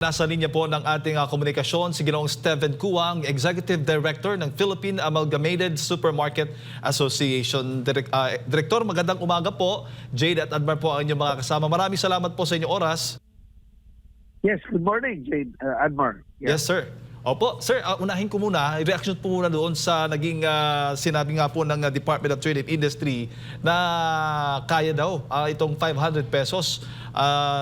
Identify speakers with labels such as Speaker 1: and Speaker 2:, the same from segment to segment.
Speaker 1: Nasa linya po ng ating komunikasyon si Ginoong Steven Kuwang, Executive Director ng Philippine Amalgamated Supermarket Association. Director, magandang umaga po. Jade at Admar po ang inyong mga kasama. Maraming salamat po sa inyong oras.
Speaker 2: Yes, good morning, Jade, Admar. Yeah.
Speaker 1: Yes, sir. Opo, sir, unahin ko muna, reaction po muna doon sa naging sinabi nga po ng Department of Trade and Industry na kaya daw itong 500 pesos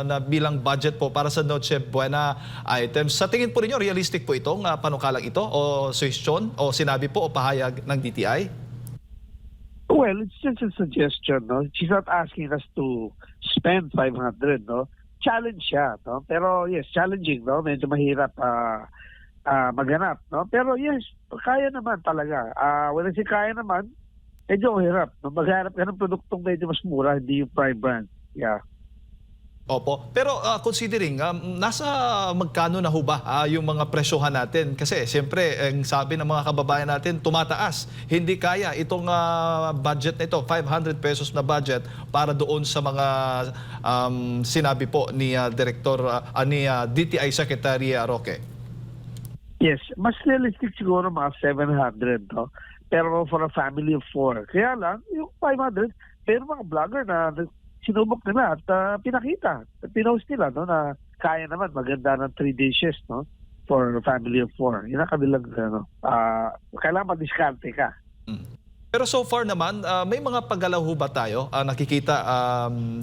Speaker 1: na bilang budget po para sa Noche Buena items. Sa tingin po ninyo, realistic po itong panukalang ito o suggestion o sinabi po o pahayag ng DTI?
Speaker 2: Well, it's just a suggestion, no? She's not asking us to spend 500, no? Challenge siya, no? Pero yes, challenging, no? Medyo mahirap maghanap, no? Pero yes, kaya naman talaga. When I say kaya naman, medyo mahirap. No? Maghanap ka ng produktong medyo mas mura, hindi yung prime brand. Yeah.
Speaker 1: Opo. Pero considering, nasa magkano na ho ba yung mga presyohan natin? Kasi siyempre, ang sabi ng mga kababayan natin, tumataas. Hindi kaya itong budget na ito, 500 pesos na budget para doon sa mga sinabi po ni ni DTI Secretary Roque.
Speaker 2: Yes, mas realistic siguro mga 700, no? Pero for a family of 4. Kaya lang, yung 500, pero mga vlogger na sinubok nila at pinakita, pinost nila, no, na kaya naman maganda ng 3 dishes, no, for a family of 4. Yun ang kabilang, kailangan madiskarte ka.
Speaker 1: Pero so far naman, may mga paggalaw ho ba tayo? Nakikita,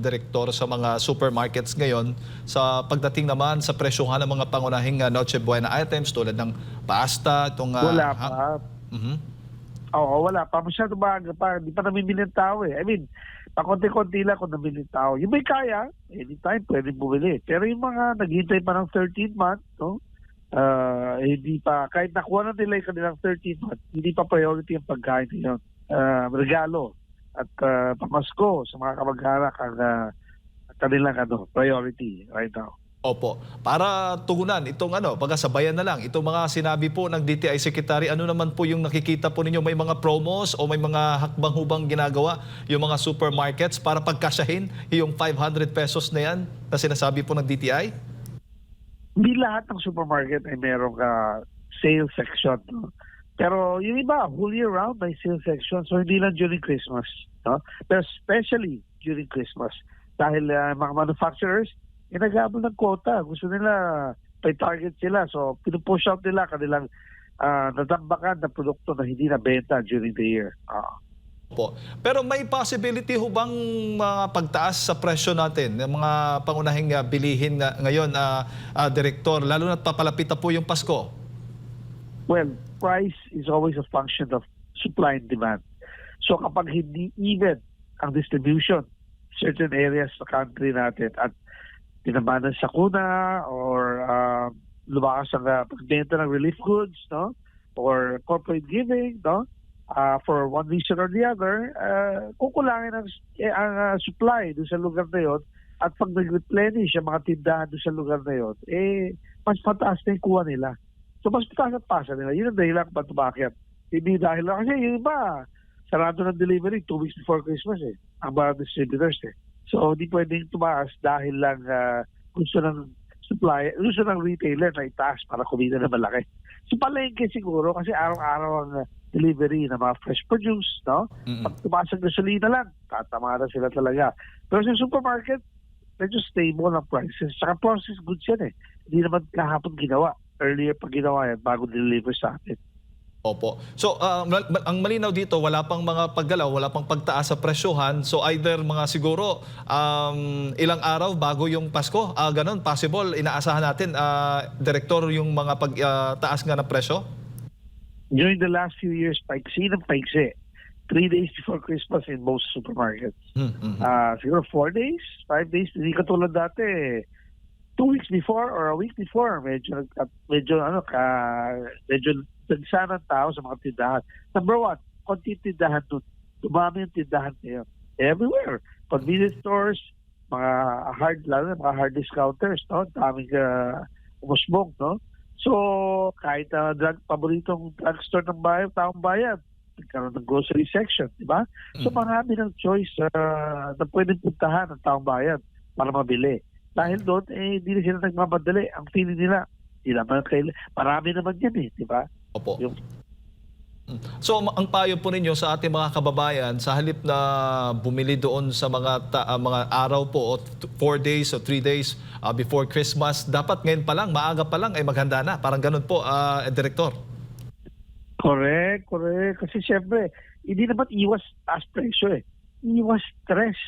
Speaker 1: Direktor, sa mga supermarkets ngayon sa pagdating naman sa presyohan ng mga pangunahing Noche Buena items tulad ng pasta, itong...
Speaker 2: Wala pa. Oo, wala pa. Masyado baga pa. Hindi pa namimili ng tao eh. I mean, pakonti-konti lang kung namimili ng tao. Yung may kaya, anytime pwede bumili. Pero yung mga naghihintay pa ng 13th month, no? Hindi pa, kahit nakuha na nila yung kanilang 13th month, hindi pa priority ang pagkain nila. Regalo at pamasko sa mga kamag-anak ang kanilang priority right now.
Speaker 1: Opo. Para tugunan itong pagkasabayan na lang, itong mga sinabi po ng DTI Secretary, ano naman po yung nakikita po ninyo? May mga promos o may mga hakbang-hubang ginagawa yung mga supermarkets para pagkasyahin yung 500 pesos na yan na sinasabi po ng DTI?
Speaker 2: Hindi lahat ng supermarket ay merong sale section. No? Pero yung iba, whole year round may sale section. So hindi lang during Christmas. No? Pero especially during Christmas. Dahil mga manufacturers, nag-aabol ng quota. Gusto nila, may target sila. So pinupush out nila kanilang nadambakan na produkto na hindi nabenta during the year.
Speaker 1: Opo. Pero may possibility ho bang mga pagtaas sa presyo natin, ng mga pangunahing bilihin ngayon, Direktor, lalo na't papalapit na po yung Pasko?
Speaker 2: Well, price is always a function of supply and demand. So kapag hindi even ang distribution, certain areas sa country natin at tinamaan ng sakuna or lumakas ang pagbenta ng relief goods, no? Or corporate giving, no? For one reason or the other, kukulangin ang supply doon sa lugar na yun at pag nag-replenish ang mga tindahan doon sa lugar na yun, mas mataas na yung kuha nila. So mas mataas at pasa nila. Yun ang dahilan kung ba't tumakyat. Hindi dahil lang kasi yung iba, sarado ng delivery 2 weeks before Christmas ang mga distributors So hindi pwedeng tumaas dahil lang gusto ng supply, gusto ng retailer na itaas para kumita na malaki. So palengke siguro kasi araw-araw ang delivery ng mga fresh produce, no? Pag tumaas ang gasolina lang, tatama na sila talaga. Pero sa supermarket, medyo stable ang prices. Saka processed goods yan Hindi naman kahapon ginawa. Earlier pag ginawa yan, bago deliver sa atin.
Speaker 1: Opo. So, ang malinaw dito, wala pang mga paggalaw, wala pang pagtaas sa presyohan. So, either mga siguro ilang araw bago yung Pasko, ganun, possible, inaasahan natin, Direktor, yung mga pagtaas nga ng presyo?
Speaker 2: During the last few years, paiksi ng paiksi. 3 days before Christmas in most supermarkets. Siguro 4 days, 5 days, hindi katulad dati 2 weeks before or a week before, medyo nagsana ng tao sa mga tindahan. Number one, konti tindahan doon. Dumami yung tindahan ngayon. Everywhere. Convenience stores, mga hard discounters, no? Daming umusbong, no? So, kahit paboritong drugstore ng taong bayan, nagkaroon ng grocery section, di ba? So, marami ng choice na pwedeng puntahan ng taong bayan para mabili. Dahil doon, hindi na sila nagmamadali. Ang feeling nila, marami naman yan di ba?
Speaker 1: Opo.
Speaker 2: Yung
Speaker 1: So ang payo po ninyo sa ating mga kababayan sa halip na bumili doon sa mga araw po o 4 days o 3 days before Christmas, dapat ngayon pa lang, maaga pa lang ay maghanda na. Parang ganun po, Direktor.
Speaker 2: correct. Kasi syempre, hindi naman iwas taas presyo Iwas stress,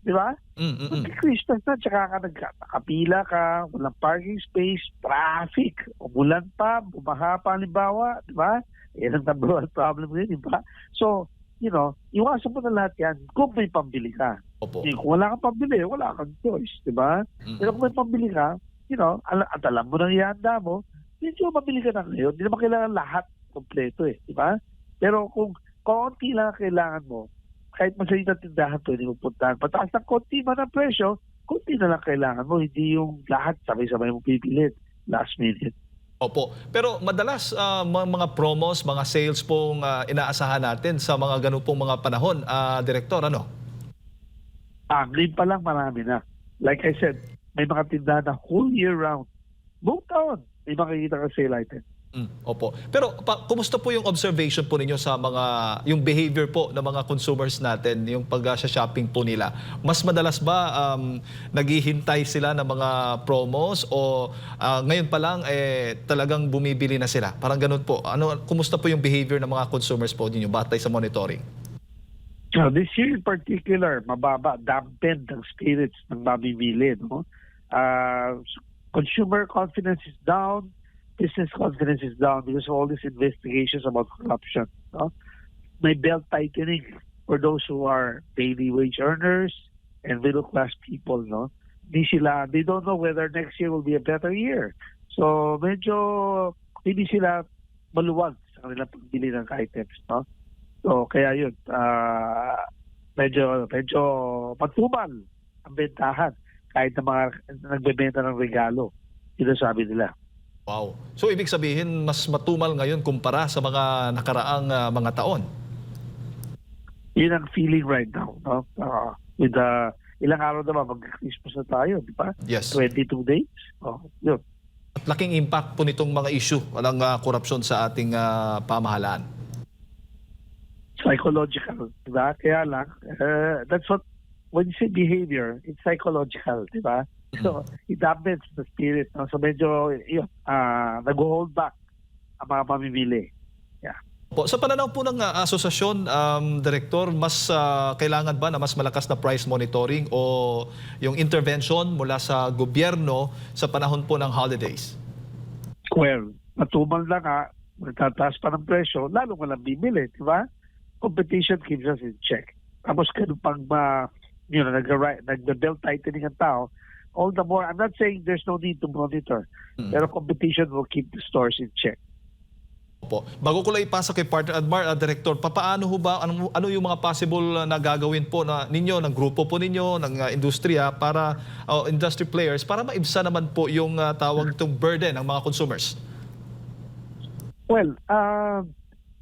Speaker 2: di ba? Mag-Christmas na, tsaka ka nakapila ka, walang parking space, traffic, umulan pa, bumaha pa, halimbawa, di ba? Yan ang number one problem ngayon, di ba? So, iwasan mo na lahat yan kung may pambili ka.
Speaker 1: Opo.
Speaker 2: Kung wala kang pambili, wala kang choice, di ba? Pero kung may pambili ka, at alam mo nang ihanda mo, medyo mabili ka na ngayon. Hindi naman kailangan lahat kompleto di ba? Pero kung konti lang ang kailangan mo, kahit masaya na tindahan pwede mo puntahan. Pataas ng konti man ang presyo, konti na lang kailangan mo. Hindi yung lahat sabay-sabay mo pipilit last minute.
Speaker 1: Opo. Pero madalas mga promos, mga sales pong inaasahan natin sa mga ganun pong mga panahon, Direktor, ano?
Speaker 2: Ngayon pa lang marami na. Like I said, may mga tindahan na whole year round. Buong taon, may makikita ka sale item.
Speaker 1: Opo. Pero kumusta po yung observation po ninyo sa yung behavior po ng mga consumers natin, yung pag-shopping po nila? Mas madalas ba naghihintay sila ng mga promos o ngayon pa lang talagang bumibili na sila? Parang ganun po. Kumusta po yung behavior ng mga consumers po ninyo batay sa monitoring?
Speaker 2: This year in particular, mababa, dampened ang spirits ng mamimili. No? Consumer confidence is down. Business confidence is down because of all these investigations about corruption. No? May belt tightening for those who are daily wage earners and middle class people. No, they don't know whether next year will be a better year. So medyo hindi sila maluwag sa kanilang pagbili ng items. No, so kaya yun medyo matumal ang bentahan kahit na mga nagbebenta ng regalo. Ito sabi nila.
Speaker 1: Wow. So ibig sabihin mas matumal ngayon kumpara sa mga nakaraang mga taon.
Speaker 2: Yun ang feeling right now. No? With ilang araw na ba mag-Christmas na tayo, di ba?
Speaker 1: Yes.
Speaker 2: 22 days. Yun.
Speaker 1: At laking impact po nitong mga issue ng korupsyon sa ating pamahalaan.
Speaker 2: Psychological, di ba? Kaya lang, that's what, when you say behavior, it's psychological, di ba? So, it dampens the spirit. No? So, medyo, nag-hold back ang mga pamimili. Yeah.
Speaker 1: Po, sa pananaw po ng asosasyon, Direktor, mas kailangan ba na mas malakas na price monitoring o yung intervention mula sa gobyerno sa panahon po ng holidays?
Speaker 2: Well, matumal na nga, magtataas pa ng presyo, lalo walang bibili, di ba? Competition keeps us in check. Tapos ganun pang nag-belt tightening ang tao, all the more, I'm not saying there's no need to monitor, pero competition will keep the stores in check.
Speaker 1: Opo. Bago ko lang ipasok kay Partner Admar, Director, paano ho ba, ano yung mga possible na gagawin po ninyo, ng grupo po ninyo, ng industriya, para, industry players, para maibsa naman po yung tawag itong burden ng mga consumers?
Speaker 2: Well,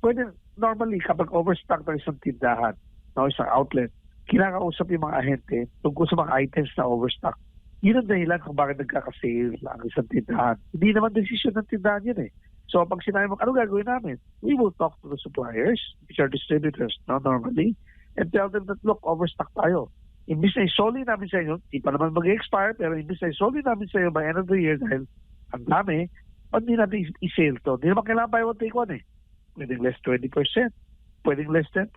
Speaker 2: pwede, normally kapag overstock ng isang tindahan, isang outlet, kinakausap yung mga ahente tungkol sa mga items na overstock. Yun ang dahilan kung bakit nagkaka-sale ang isang tindahan. Hindi naman desisyon ng tindahan yun So pag sinabi mo, ano gagawin namin? We will talk to the suppliers, which are distributors normally, and tell them that, look, overstock tayo. Imbis na isoli namin sa inyo, di pa naman mag-expire, pero imbis na isoli namin sa inyo by end of the year dahil ang dami, pag di natin i-sale to, di naman kailangan buy one take one Pwedeng less 20%, pwedeng less 10%,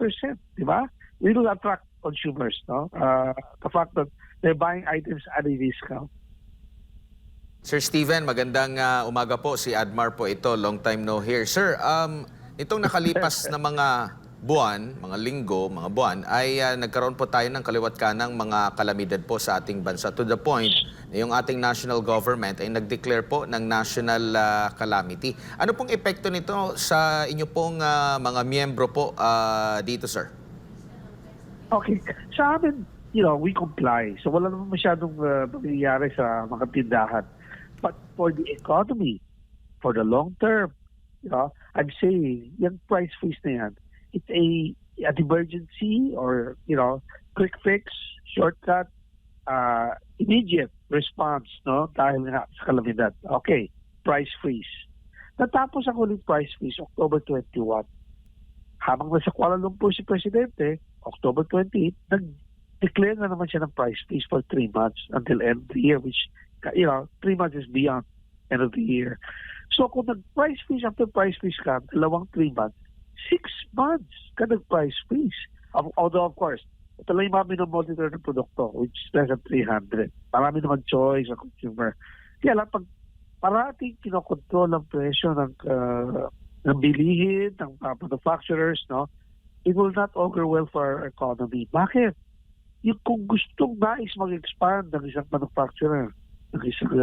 Speaker 2: di ba? We will attract consumers, no? The fact that they're buying items at a discount.
Speaker 3: Sir Steven, magandang umaga po. Si Admar po ito, long time no hear. Sir, itong nakalipas na mga buwan, mga linggo, mga buwan, ay nagkaroon po tayo ng kaliwat kanang mga kalamidad po sa ating bansa. To the point na yung ating national government ay nag-declare po ng national calamity. Ano pong epekto nito sa inyo pong mga miyembro po dito, sir?
Speaker 2: Okay. Sa amin, we comply. So wala naman masyadong nangyayari sa mga tindahan. But for the economy, for the long term, I'm saying, yung price freeze na yan, it's an emergency or, quick fix, shortcut. immediate response, no? Dahil nga sa kalamidad. Okay, price freeze. Natapos ang huling price freeze October 21. Habang nasa Kuala Lumpur si Presidente, October 28, nag-declare na naman siya ng price freeze for 3 months until end of the year, which, 3 months is beyond end of the year. So kung nag-price freeze after price freeze ka, 3 months, 6 months ka nag-price freeze. Although, of course, ito lang yung mga minomonitor ng produkto, which is less than 300. Marami naman choice sa consumer. Kaya lang, pag parating kinokontrol ang presyo ng bilihin, ng manufacturers, no, it will not augur well for our economy. Bakit? Yung kung gustong nais mag-expand ng isang manufacturer, ng isang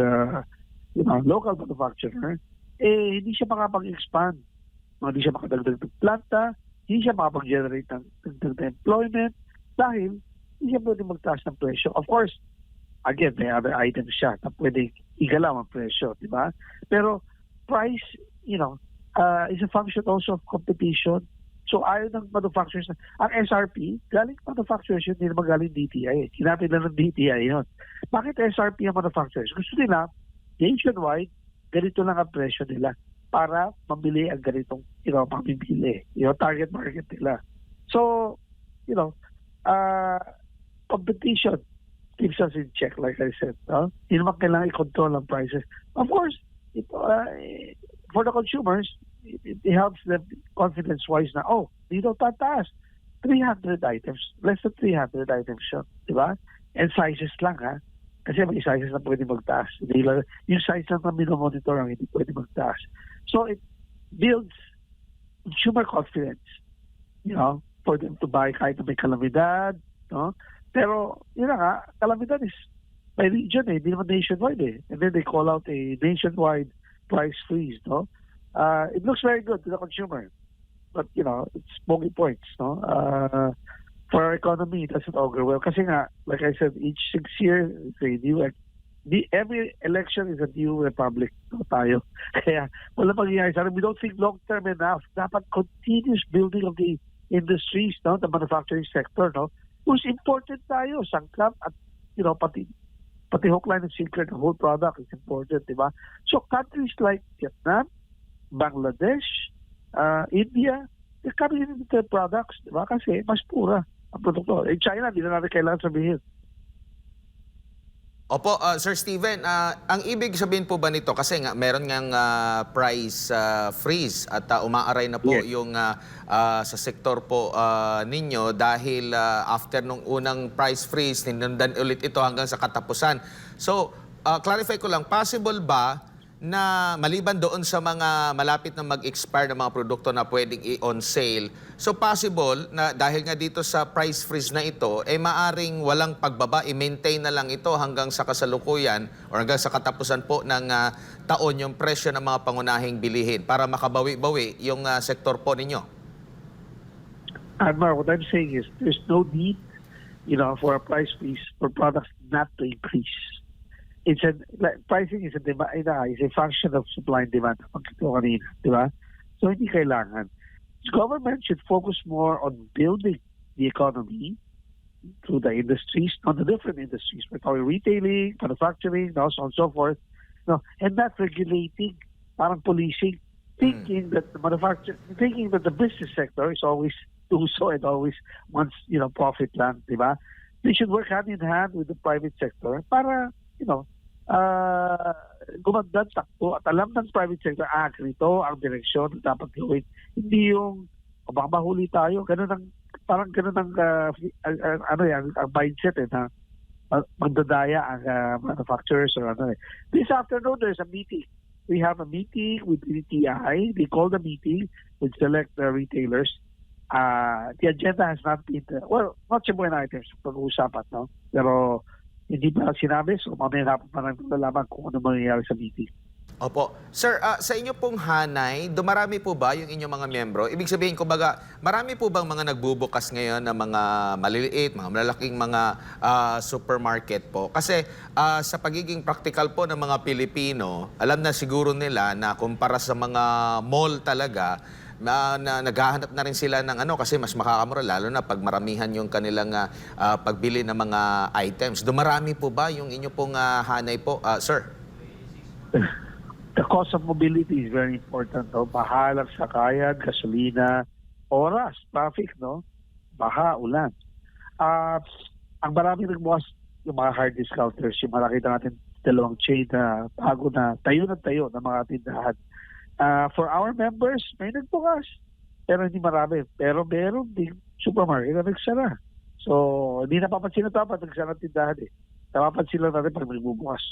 Speaker 2: local manufacturer, hindi siya makapag-expand. Hindi siya makadagdag ng planta, hindi siya makapag-generate ng employment, dahil hindi siya pwede magtaas ng presyo. Of course, again, may other items siya na pwede igalaw ang presyo, di ba? Pero price, is a function also of competition. So ayaw ng manufacturers, ang SRP, galing manufacturers yun, hindi naman galing DTI. Sinabi na ng DTI yun. Bakit SRP ang manufacturers? Gusto nila, nationwide, ganito lang ang presyo nila para mabili ang ganitong, mamibili. Target market nila. So, competition keeps us in check, like I said. No? Hindi naman kailangan i-control ang prices. Of course, for the consumers, it helps them confidence-wise na, dito tataas. 300 items, less than 300 items siya. Diba? And sizes lang, ha? Kasi may sizes na pwede magtaas. Yung size lang na minomonitor ang hindi pwede magtaas. So it builds consumer confidence, for them to buy kahit na may kalamidad, no? Pero, kalamidad is by region, hindi naman nationwide, And then they call out a nationwide price freeze, no? It looks very good to the consumer, but, it's smoky points, no? For our economy, it doesn't augur well. Kasi nga, like I said, each 6 years, every election is a new republic, tayo. Kaya, wala mangyayari. We don't think long-term enough. Dapat continuous building of the industries, no, the manufacturing sector, no, who's important tayo, sangkap at, pati hook, line, and sinker, the whole product is important, di ba? So countries like Vietnam, Bangladesh, India, they're coming in with their products, di ba? Kasi mas pura ang produkto. China, di na natin kailangan sabihin.
Speaker 3: Opo, Sir Steven, ang ibig sabihin po ba nito, kasi nga meron ngang price freeze at umaaray na po
Speaker 2: Yes.
Speaker 3: yung sa sektor po ninyo dahil after nung unang price freeze, tinundan ulit ito hanggang sa katapusan. So, clarify ko lang, possible ba na maliban doon sa mga malapit na mag-expire ng mga produkto na pwedeng i-on sale, so possible na dahil nga dito sa price freeze na ito, maaring walang pagbaba, i-maintain na lang ito hanggang sa kasalukuyan o hanggang sa katapusan po ng taon yung presyo ng mga pangunahing bilihin para makabawi-bawi yung sektor po ninyo?
Speaker 2: Admar, what I'm saying is there's no need, for a price freeze for products not to increase. Pricing is a function of supply and demand. Kanina, di ba? So hindi kailangan. Government should focus more on building the economy through the industries, on the different industries. We're talking retailing, manufacturing, and so on and so forth. And not regulating, parang policing, thinking that the business sector is always do so and always wants, profit lang, di ba? They should work hand in hand with the private sector para, gumanda takbo at alam ng private sector, ganito ang direksyon na dapat gawin. Hindi yung, baka mahuli tayo, parang ganun ang mindset na magdadaya ang manufacturers or This afternoon, there's a meeting. We have a meeting with DTI. They call the meeting with select retailers. The agenda has not been, not siya buwan items pag-uusapan, no? Pero hindi pa sinabi, so mamaya na pa nalaman kung ano mangyayari sa meeting.
Speaker 3: Opo. Sir, sa inyo pong hanay, dumarami po ba yung inyong mga miyembro? Ibig sabihin, kumbaga, marami po bang mga nagbubukas ngayon ng mga maliliit, mga malalaking mga supermarket po? Kasi sa pagiging practical po ng mga Pilipino, alam na siguro nila na kumpara sa mga mall talaga, na naghahanap na rin sila ng ano kasi mas makakamura lalo na pag maramihan yung kanilang pagbili ng mga items. Dumarami po ba yung inyo pong hanay po, sir?
Speaker 2: The cost of mobility is very important. No? Bahalang sakayan, gasolina, oras, traffic, no? Baha, ulan. Ang marami nagbukas yung mga hard discounters, yung nakita natin dalawang chain na bago na tayo ng mga tindahan. For our members, may nagbukas. Pero hindi marami. Pero meron din supermarket na nagsara. So, hindi napapansin na dapat nagsara ang tindahan eh. Napapansin lang natin pag nagbubukas.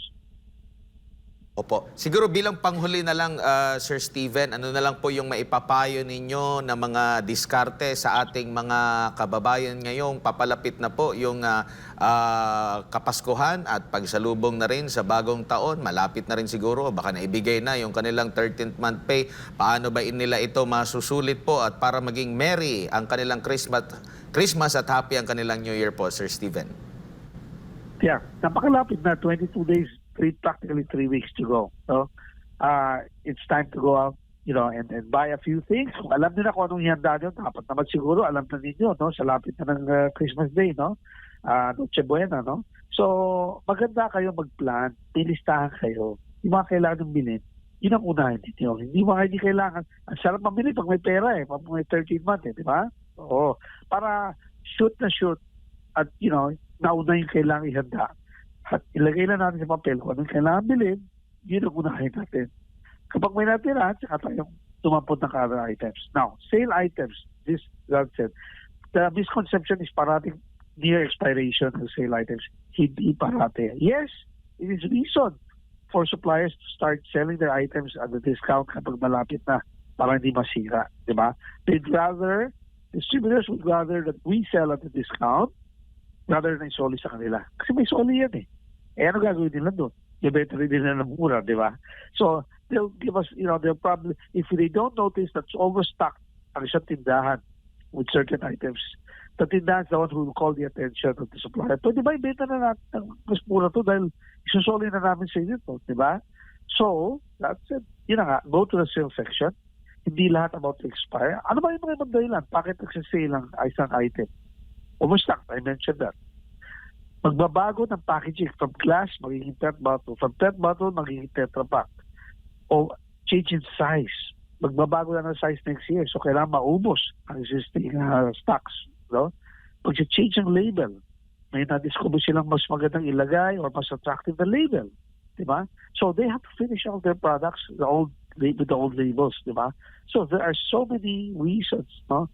Speaker 3: Opo. Siguro bilang panghuli na lang, Sir Steven, ano na lang po yung maipapayo ninyo na mga diskarte sa ating mga kababayan ngayong papalapit na po yung Kapaskuhan at pagsalubong na rin sa bagong taon. Malapit na rin siguro, baka naibigay na yung kanilang 13th month pay. Paano ba nila ito masusulit po at para maging merry ang kanilang Christmas at happy ang kanilang New Year po, Sir Steven?
Speaker 2: Yeah, napakalapit na, 22 days, practically 3 weeks to go. So, it's time to go out, and buy a few things. Kung alam nila kung anong handa nyo, dapat naman siguro alam na ninyo, no? Sa lapit na ng Christmas Day, no? Noche Buena, no? So, maganda kayo mag-plan, pilistahan kayo. Yung mga kailangan ng bilhin, yun ang unahin ninyo. Hindi kailangan, ang sarap mamili pag may pera pag may 13 month, di ba? Oo. Para shoot at, nauna yung kailangan ihanda. At ilagay lang natin sa papel kung anong kailangan bilhin, yun ang unahin natin. Kapag may natira, saka tayong tumampot ng other items. Now, sale items, that said, the misconception is parating near expiration of sale items. Hindi parate. Yes, it is reason for suppliers to start selling their items at a discount kapag malapit na para hindi masira. Diba? Distributors would rather that we sell at a discount rather than isoli sa kanila. Kasi may soli yan eh. Ano gagawin nila doon? Ibenta rin nila ng mura, di ba? So, they'll give us, they'll probably, if they don't notice that's overstocked ang isang tindahan with certain items, the tindahan is the one who will call the attention of the supplier. Pwede ba ibenta na natin ng mas mura to dahil isusoli na namin sa inyo to, di ba? So, that's it. Yun na nga, go to the sales section. Hindi lahat about to expire. Ano ba yung mga ibang dahilan? Bakit nagsasale ang isang item? Overstocked, I mentioned that. Magbabago ng packaging from glass, magiging PET bottle. From PET bottle, magiging Tetra Pak. O change in size. Magbabago na ng size next year. So, kailangan maubos ang existing stocks. No? Pag-change ng label, may na-discover silang mas magandang ilagay or mas attractive na label. Diba? So, they have to finish all their products with the old labels. Diba? So, there are so many reasons, no?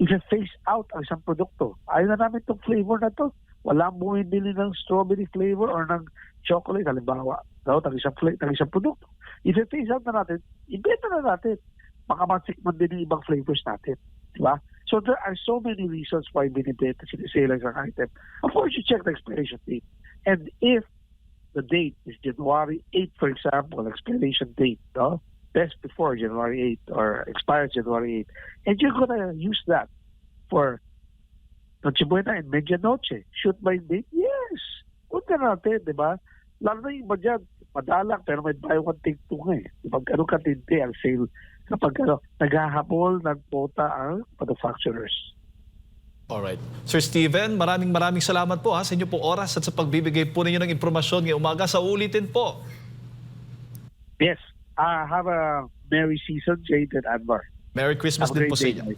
Speaker 2: I-phase out ang isang produkto. Ayaw na namin itong flavor na to. Walang bumibili ng strawberry flavor or ng chocolate, halimbawa. No, ng isang produkto. I-phase out na natin, ibenta na natin. Baka matikman din yung ibang flavors natin. Diba? So there are so many reasons why binibenta sinisale ang item. Of course, you check the expiration date. And if the date is January 8, for example, expiration date, no? Best before January 8 or expires January 8. And you're gonna use that for Noche Buena and Medianoche. Shoot by date? Yes. Punta natin, di ba? Lalo na yung iba dyan, madalang pero may buy one take two nga eh. Kapag katindi ang sale, kapag naghahabol ng quota ang manufacturers.
Speaker 1: Alright. Sir Steven, maraming salamat po sa inyo pong oras at sa pagbibigay po ninyo ng impormasyon ngayong umaga. Sa ulitin po.
Speaker 2: Yes. Have a Merry season, Jade and Admar.
Speaker 1: Merry Christmas
Speaker 2: Have a
Speaker 1: din po
Speaker 2: great
Speaker 1: sa
Speaker 2: day,
Speaker 1: inyo.